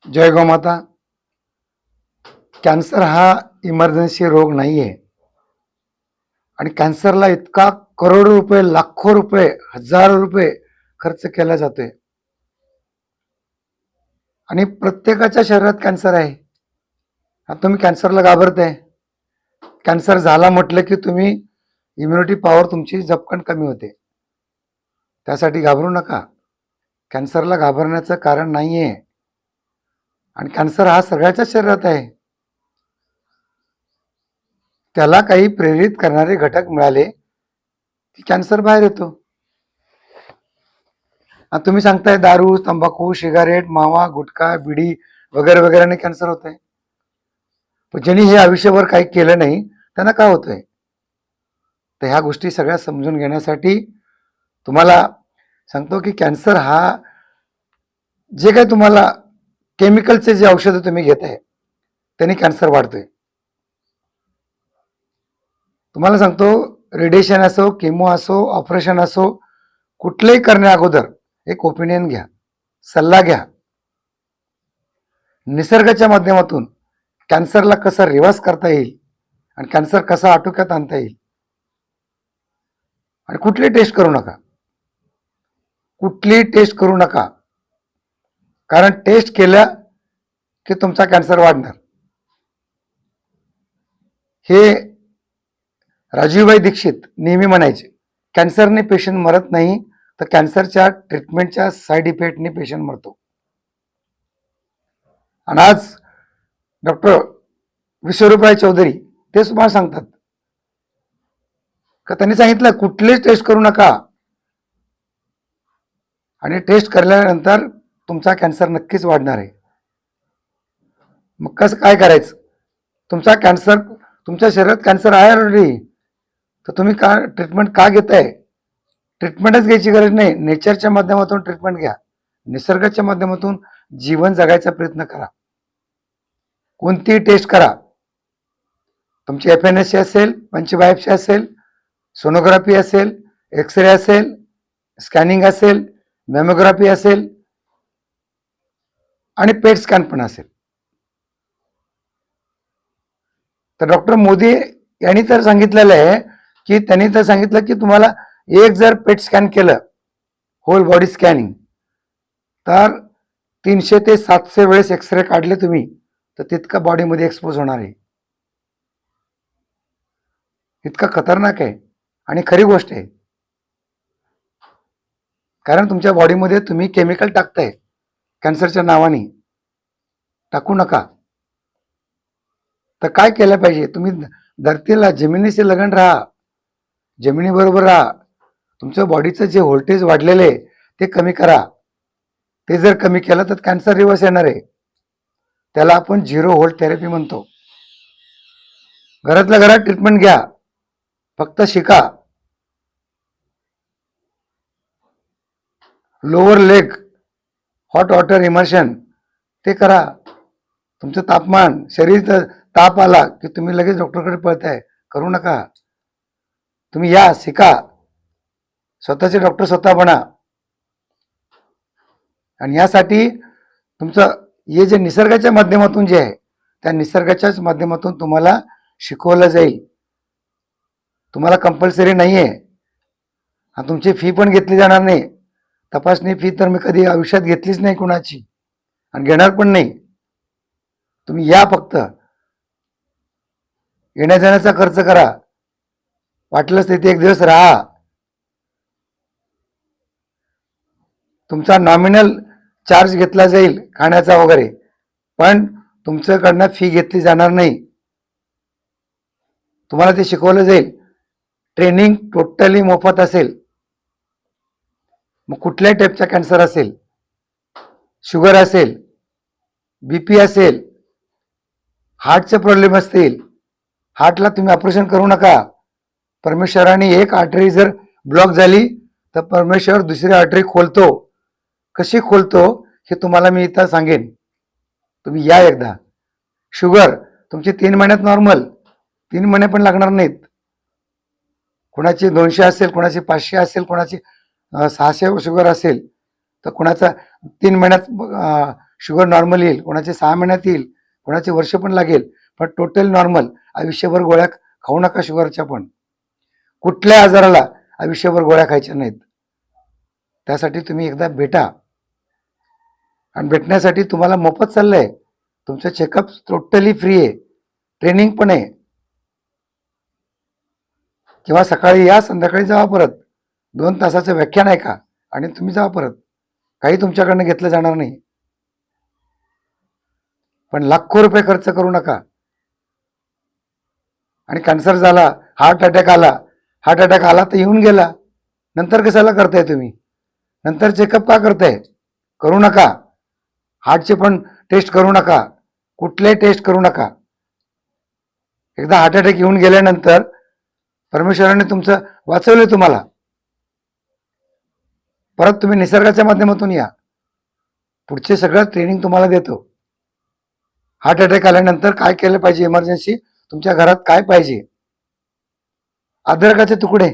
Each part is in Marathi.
जय गोमाता. कॅन्सर हा इमर्जन्सी रोग नाही आहे आणि कॅन्सरला इतका करोडो रुपये, लाखो रुपये, हजारो रुपये खर्च केला जातोय आणि प्रत्येकाच्या शरीरात कॅन्सर आहे. आता तुम्ही कॅन्सरला घाबरताय. कॅन्सर झाला म्हटलं की तुम्ही इम्युनिटी पॉवर तुमची झपकन कमी होते. त्यासाठी घाबरू नका. कॅन्सरला घाबरण्याचं कारण नाही आहे आणि कॅन्सर हा सगळ्याच्याच शरीरात आहे. त्याला काही प्रेरित करणारे घटक मिळाले की कॅन्सर बाहेर येतो. आता तुम्ही सांगताय दारू, तंबाखू, सिगारेट, मावा, गुटखा, बिडी वगैरे वगैरेने कॅन्सर होत आहे. पण ज्यांनी हे आयुष्यभर काही केलं नाही त्यांना काय होतंय? तर ह्या गोष्टी सगळ्या समजून घेण्यासाठी तुम्हाला सांगतो की कॅन्सर हा जे काही तुम्हाला केमिकलचे जे औषधं तुम्ही घेताय त्यांनी कॅन्सर वाढतोय. तुम्हाला सांगतो, रेडिएशन असो, केमो असो, ऑपरेशन असो, कुठलंही करण्या अगोदर एक ओपिनियन घ्या, सल्ला घ्या. निसर्गाच्या माध्यमातून कॅन्सरला कसं रिव्हर्स करता येईल आणि कॅन्सर कसा आटोक्यात आणता येईल. आणि कुठली टेस्ट करू नका, कुठलीही टेस्ट करू नका, कारण टेस्ट केल्या की तुमचा कॅन्सर वाढणार. हे राजीवभाई दीक्षित नेहमी म्हणायचे, कॅन्सरने पेशंट मरत नाही तर कॅन्सरच्या ट्रीटमेंटच्या साईड इफेक्टने पेशंट मरतो. आणि आज डॉक्टर विश्वरूपराय चौधरी ते तुम्हाला सांगतात का त्यांनी सांगितलं कुठलीच टेस्ट करू नका आणि टेस्ट केल्यानंतर तुमचा कॅन्सर नक्कीच वाढणार आहे. मग कसं काय करायचं? तुमचा कॅन्सर, तुमच्या शरीरात कॅन्सर आहे ऑलरेडी, तर तुम्ही का ट्रीटमेंट का घेताय? ट्रीटमेंटच घ्यायची गरज नाही. नेचरच्या माध्यमातून ट्रीटमेंट घ्या, निसर्गाच्या माध्यमातून जीवन जगायचा प्रयत्न करा. कोणतीही टेस्ट करा. तुमची FNSC असेल, पंचबायोप्सी असेल, सोनोग्राफी असेल, एक्सरे असेल, स्कॅनिंग असेल, मॅमोग्राफी असेल आणि पेट स्कॅन पण असेल. तर डॉक्टर मोदी यांनी तर सांगितलेलं आहे की त्यांनी तर सांगितलं की तुम्हाला एक जर पेट स्कॅन केलं, होल बॉडी स्कॅनिंग, तर 300 ते 700 वेळेस एक्सरे काढले तुम्ही तर तितका बॉडीमध्ये एक्सपोज होणार आहे. इतका खतरनाक आहे आणि खरी गोष्ट आहे. कारण तुमच्या बॉडीमध्ये तुम्ही केमिकल टाकताय कॅन्सरच्या नावाने. टाकू नका. तर काय केलं पाहिजे? तुम्ही धरतीला जमिनीशी लगन राहा, जमिनीबरोबर राहा. तुमचं बॉडीचं जे व्होल्टेज वाढलेलं आहे ते कमी करा. ते जर कमी केलं तर कॅन्सर रिव्हर्स येणार आहे. त्याला आपण 0 व्होल्ट थेरपी म्हणतो. घरातल्या घरात ट्रीटमेंट घ्या, फक्त शिका. Lower leg hot water immersion ते करा. तुमचं तापमान, शरीर ताप आला की तुम्ही लगेच डॉक्टरकडे पळताय, करू नका. तुम्ही या, शिका, स्वतःचे डॉक्टर स्वतः बना. आणि यासाठी तुमचं हे जे निसर्गाच्या माध्यमातून जे आहे त्या निसर्गाच्याच माध्यमातून तुम्हाला शिकवलं जाईल. तुम्हाला कंपल्सरी नाही आहे. तुमची फी पण घेतली जाणार नाही. तपासणी फी तर मी कधी आयुष्यात घेतलीच नाही कुणाची आणि घेणार पण नाही. तुम्ही या, फक्त येण्या जाण्याचा खर्च करा, वाटलंच तिथे एक दिवस राहा. तुमचा नॉमिनल चार्ज घेतला जाईल खाण्याचा वगैरे, पण तुमच्याकडनं फी घेतली जाणार नाही. तुम्हाला ते शिकवलं जाईल. ट्रेनिंग टोटली मोफत असेल. मग कुठल्याही टाईपचा कॅन्सर असेल, शुगर असेल, BP असेल, हार्टचे प्रॉब्लेम असतील, हार्टला तुम्ही ऑपरेशन करू नका. परमेश्वराने एक आर्टरी जर ब्लॉक झाली तर परमेश्वर दुसरी आर्टरी खोलतो. कशी खोलतो हे तुम्हाला मी इथं सांगेन. तुम्ही या एकदा. शुगर तुमची 3 महिन्यात नॉर्मल, 3 महिने पण लागणार नाहीत. कोणाची 200 असेल, कोणाची 500 असेल, कोणाची 600 शुगर असेल, तर कोणाचा 3 महिन्यात शुगर नॉर्मल येईल, कोणाचे 6 महिन्यात येईल, कोणाचे वर्ष पण लागेल, पण टोटल नॉर्मल. आयुष्यभर गोळ्या खाऊ नका शुगरच्या. पण कुठल्या आजाराला आयुष्यभर गोळ्या खायच्या नाहीत. त्यासाठी तुम्ही एकदा भेटा. आणि भेटण्यासाठी तुम्हाला मोफत चाललंय. तुमचं चेकअप टोटली फ्री आहे, ट्रेनिंग पण आहे. किंवा सकाळी या, संध्याकाळी जावा परत. 2 तासाचं व्याख्यान ऐका आणि तुम्ही जावा परत. काही तुमच्याकडनं घेतलं जाणार नाही. पण लाखो रुपये खर्च करू नका. आणि कॅन्सर झाला, हार्ट अटॅक आला, हार्ट अटॅक आला तर येऊन गेला, नंतर कशाला करताय तुम्ही? नंतर चेकअप का करताय? करू नका. हार्टचे पण टेस्ट करू नका, कुठलेही टेस्ट करू नका. एकदा हार्ट अटॅक येऊन गेल्यानंतर परमेश्वराने तुमचं वाचवलंय तुम्हाला. परत तुम्ही निसर्गाच्या माध्यमातून या, पुढचे सगळं ट्रेनिंग तुम्हाला देतो. हार्ट अटॅक आल्यानंतर काय केलं पाहिजे, इमर्जन्सी तुमच्या घरात काय पाहिजे. अद्रकाचे तुकडे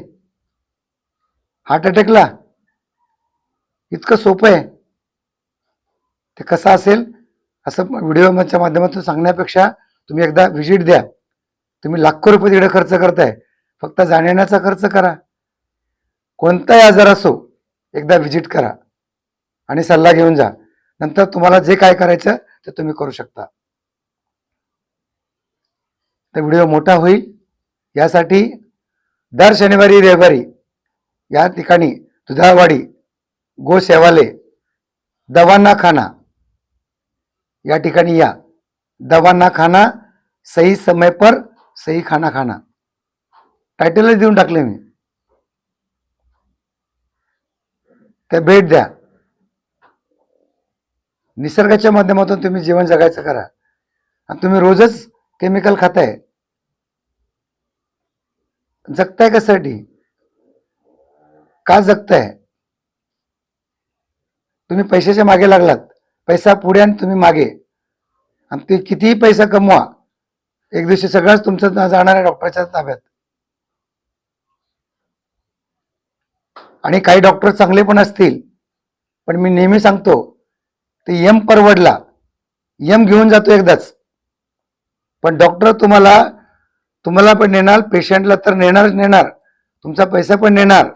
हार्ट अटॅकला, इतकं सोपं आहे. ते कसं असेल असं व्हिडिओच्या माध्यमातून सांगण्यापेक्षा तुम्ही एकदा व्हिजिट द्या. तुम्ही लाखो रुपये तिकडे खर्च करताय, फक्त जाण्याचा खर्च करा. कोणताही आजार असो, एकदा व्हिजिट करा आणि सल्ला घेऊन जा. नंतर तुम्हाला जे काय करायचं ते तुम्ही करू शकता. तर व्हिडिओ मोठा होईल यासाठी दर शनिवारी रविवारी या ठिकाणी दुधाळवाडी गो सेवाले दवाना खाना या ठिकाणी या. दवाना खाना, सही समय पर सही खाना खाना, टायटलच देऊन टाकले मी. त्या भेट द्या. निसर्गाच्या माध्यमातून तुम्ही जीवन जगायचं करा. आणि तुम्ही रोजच केमिकल खाताय, जगताय कशासाठी? का जगताय? तुम्ही पैशाच्या मागे लागलात. पैसा पुढे आणि तुम्ही मागे. आणि ते कितीही पैसा कमवा, एक दिवशी सगळंच तुमचं जाणार आहे डॉक्टरच्या ताब्यात. आणि काही डॉक्टर चांगले पण असतील, पण मी नेहमी सांगतो ते यम परवडला, यम घेऊन जातो एकदाच. पण डॉक्टर तुम्हाला पण नेणार, पेशंटला तर नेणार, तुमचा पैसा पण नेणार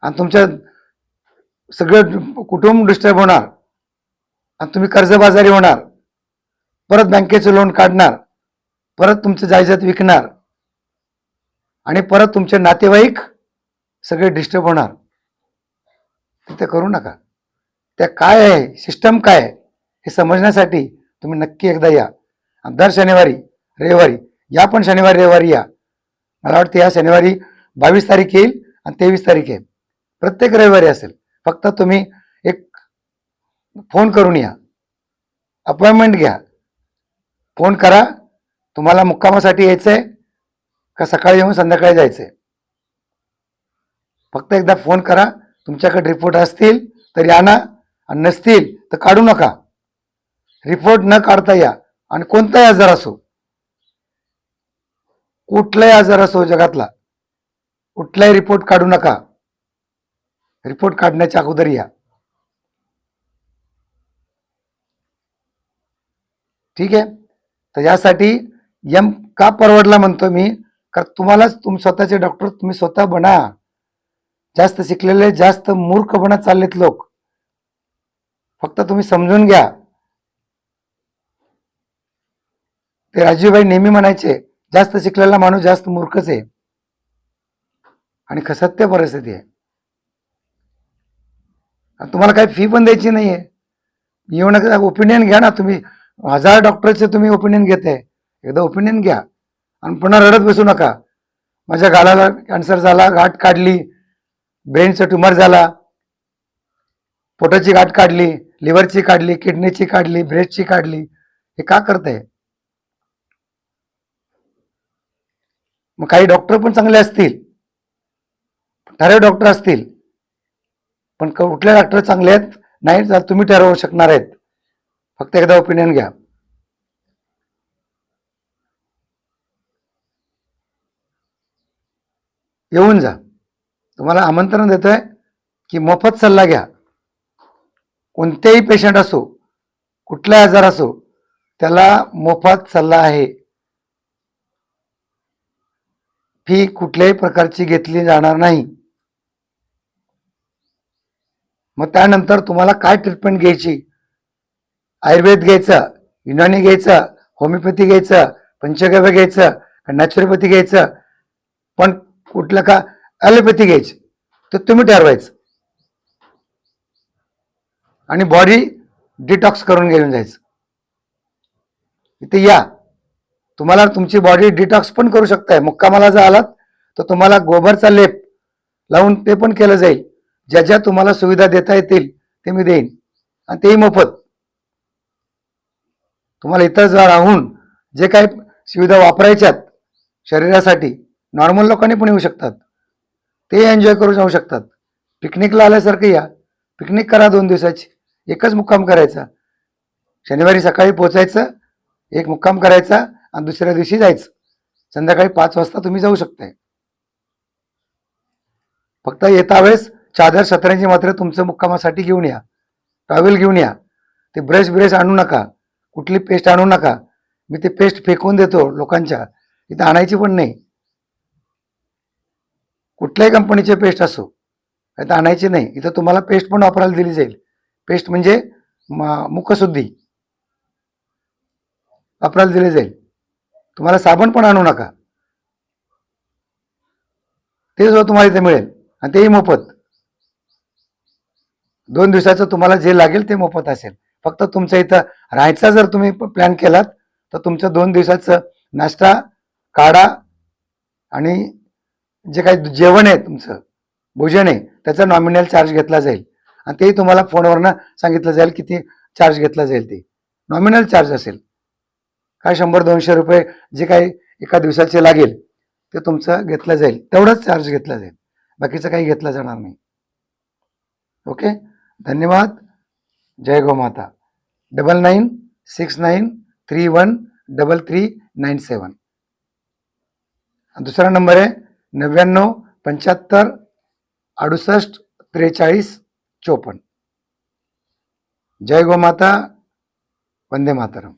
आणि तुमच्या सगळं कुटुंब डिस्टर्ब होणार आणि तुम्ही कर्जबाजारी होणार. परत बँकेचं लोन काढणार, परत तुमचं जायदाद विकणार आणि परत तुमचे नातेवाईक सगळे डिस्टर्ब होणार. ते करू नका. त्या काय आहे, सिस्टम काय आहे हे समजण्यासाठी तुम्ही नक्की एकदा या. दर शनिवारी रविवारी या, पण शनिवारी रविवारी या. मला वाटतं या शनिवारी 22 तारीख येईल आणि 23 तारीख आहे. प्रत्येक रविवारी असेल. फक्त तुम्ही एक फोन करून या, अपॉइंटमेंट घ्या. फोन करा, तुम्हाला मुक्कामासाठी यायचंय का सकाळी येऊन संध्याकाळी जायचंय. फक्त एकदा फोन करा. तुमच्याकडे रिपोर्ट असतील तर या ना, आणि नसतील तर काढू नका. रिपोर्ट न काढता या. आणि कोणताही आजार असो, कुठलाही आजार असो जगातला, कुठलाही रिपोर्ट काढू नका. रिपोर्ट काढण्याच्या अगोदर या. ठीक आहे. तर यासाठी यम का परवडला म्हणतो मी, कारण तुम्हालाच स्वतःचे डॉक्टर तुम्ही स्वतः बना. जास्त शिकलेले जास्त मूर्ख बनत चाललेत लोक. फक्त तुम्ही समजून घ्या. ते राजीवभाई नेहमी म्हणायचे, जास्त शिकलेला माणूस जास्त मूर्खच आहे. आणि सत्य परिस्थिती आहे. तुम्हाला काही फी पण द्यायची नाहीये. येऊन ओपिनियन घ्या ना. तुम्ही 1000 डॉक्टरचे तुम्ही ओपिनियन घेताय, एकदा ओपिनियन घ्या आणि पुन्हा रडत बसू नका. माझ्या गालाला कॅन्सर झाला, गाठ काढली, ब्रेनचं ट्युमर झाला, पोटाची गाठ काढली, लिव्हरची काढली, किडनीची काढली, ब्रेस्टची काढली. हे का करताय? मग काही डॉक्टर पण चांगले असतील, ठराव डॉक्टर असतील, पण कुठले डॉक्टर चांगले आहेत नाही तर तुम्ही ठरवू शकणार आहेत. फक्त एकदा ओपिनियन घ्या. येऊन जा. तुम्हाला आमंत्रण देतोय की मोफत सल्ला घ्या. कोणतेही पेशंट असो, कुठलाही आजार असो, त्याला मोफत सल्ला आहे. फी कुठल्याही प्रकारची घेतली जाणार नाही. मग त्यानंतर तुम्हाला काय ट्रीटमेंट घ्यायची, आयुर्वेद घ्यायचं, युनानी घ्यायचं, होमिओपॅथी घ्यायचं, पंचगव्य घ्यायचं, नॅचरोपॅथी घ्यायचं, पण कुठलं का ॲलोपॅथी घ्यायची, तर तुम्ही ठरवायचं आणि बॉडी डिटॉक्स करून घेऊन जायचं. इथे या, तुम्हाला तुमची बॉडी डिटॉक्स पण करू शकताय. मुक्कामाला जर आलात तर तुम्हाला गोबरचा लेप लावून ते पण केलं जाईल. ज्या ज्या तुम्हाला सुविधा देता येतील ते मी देईन, आणि तेही मोफत. तुम्हाला इथं जर राहून जे काही सुविधा वापरायच्यात शरीरासाठी, नॉर्मल लोकांनी पण येऊ शकतात, ते एन्जॉय करू जाऊ शकतात. पिकनिकला आल्यासारखं या, पिकनिक करा 2 दिवसाची. एकच मुक्काम करायचा, शनिवारी सकाळी पोचायचं, एक मुक्काम करायचा आणि दुसऱ्या दिवशी जायचं. संध्याकाळी 5 वाजता तुम्ही जाऊ शकताय. फक्त येता वेळेस चादर सतरंजी मात्र तुमचं मुक्कामासाठी घेऊन या, टॉवेल घेऊन या. ते ब्रश आणू नका, कुठली पेस्ट आणू नका. मी ते पेस्ट फेकून देतो लोकांच्या, इथं आणायची पण नाही. कुठल्याही कंपनीचे पेस्ट असो, इथं आणायची नाही. इथं तुम्हाला पेस्ट पण वापरायला दिली जाईल. पेस्ट म्हणजे मुखशुद्धी वापरायला दिली जाईल. तुम्हाला साबण पण आणू नका, ते जो तुम्हाला इथे मिळेल, आणि तेही मोफत. 2 दिवसाचं तुम्हाला जे लागेल ते मोफत असेल. फक्त तुमचं इथं राहायचा जर तुम्ही प्लॅन केलात तर तुमचं 2 दिवसाचं नाश्ता, काढा आणि जे काही जेवण आहे, तुमचं भोजन आहे, त्याचा नॉमिनल चार्ज घेतला जाईल. आणि तेही तुम्हाला फोनवरनं सांगितलं जाईल किती चार्ज घेतला जाईल. ते नॉमिनल चार्ज असेल. काय 100-200 रुपये जे काही एका दिवसाचे लागेल ते तुमचं घेतलं जाईल. तेवढंच चार्ज घेतला जाईल, बाकीचं काही घेतलं जाणार नाही. ओके, धन्यवाद. जय गोमाता. 9969313397. दुसरा नंबर आहे 9975684354. जय गोमाता. वंदे मातरम.